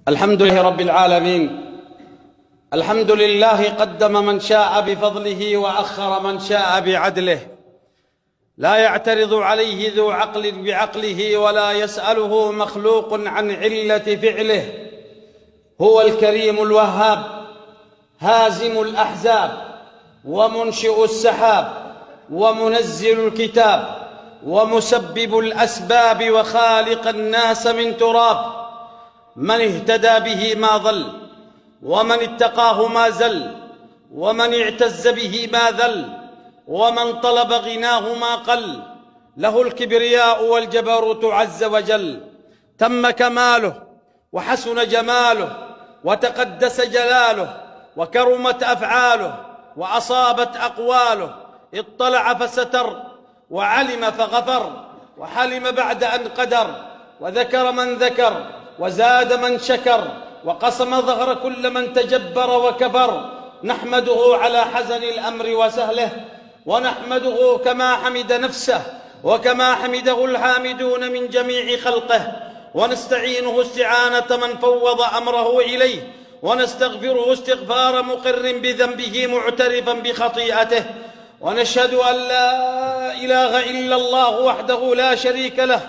الحمد لله رب العالمين. الحمد لله قدم من شاء بفضله وأخر من شاء بعدله، لا يعترض عليه ذو عقل بعقله ولا يسأله مخلوق عن علة فعله. هو الكريم الوهاب، هازم الأحزاب ومنشئ السحاب ومنزل الكتاب ومسبب الأسباب وخالق الناس من تراب. من اهتدى به ما ضل، ومن اتقاه ما زل، ومن اعتز به ما ذل، ومن طلب غناه ما قل. له الكبرياء والجبروت عز وجل، تم كماله وحسن جماله وتقدس جلاله وكرمت أفعاله وأصابت أقواله. اطلع فستر، وعلم فغفر، وحلم بعد أن قدر، وذكر من ذكر، وزاد من شكر، وقسم ظهر كل من تجبر وكفر. نحمده على حزن الأمر وسهله، ونحمده كما حمد نفسه وكما حمده الحامدون من جميع خلقه، ونستعينه استعانة من فوض أمره إليه، ونستغفره استغفار مقر بذنبه معترفا بخطيئته. ونشهد أن لا إله إلا الله وحده لا شريك له،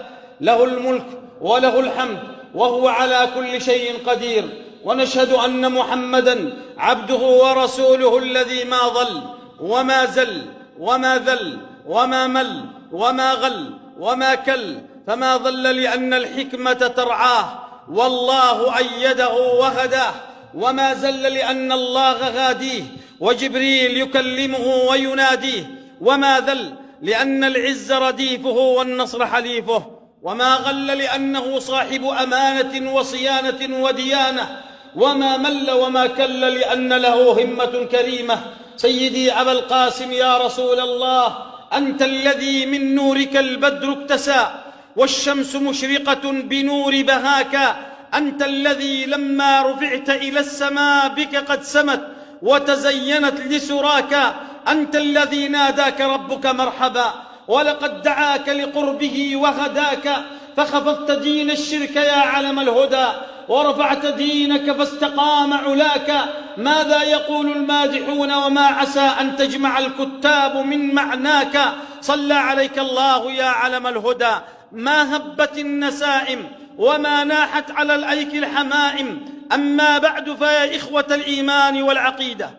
له الملك وله الحمد وهو على كل شيء قدير. ونشهد أن محمدًا عبده ورسوله الذي ما ضل وما زل وما ذل وما مل وما غل وما كل، فما ضل لأن الحكمة ترعاه والله أيده وهداه، وما زل لأن الله غاديه وجبريل يكلمه ويناديه، وما ذل لأن العز رديفه والنصر حليفه، وما غل لأنه صاحب أمانة وصيانة وديانة، وما مل وما كل لأن له همة كريمة. سيدي أبا القاسم يا رسول الله، أنت الذي من نورك البدر اكتسى والشمس مشرقة بنور بهاك، أنت الذي لما رفعت إلى السماء بك قد سمت وتزينت لسراك، أنت الذي ناداك ربك مرحبا ولقد دعاك لقربه وهداك، فخفضت دين الشرك يا علم الهدى ورفعت دينك فاستقام علاك. ماذا يقول المادحون وما عسى أن تجمع الكتاب من معناك. صلى عليك الله يا علم الهدى، ما هبت النسائم وما ناحت على الأيك الحمائم. أما بعد فيا إخوة الإيمان والعقيدة،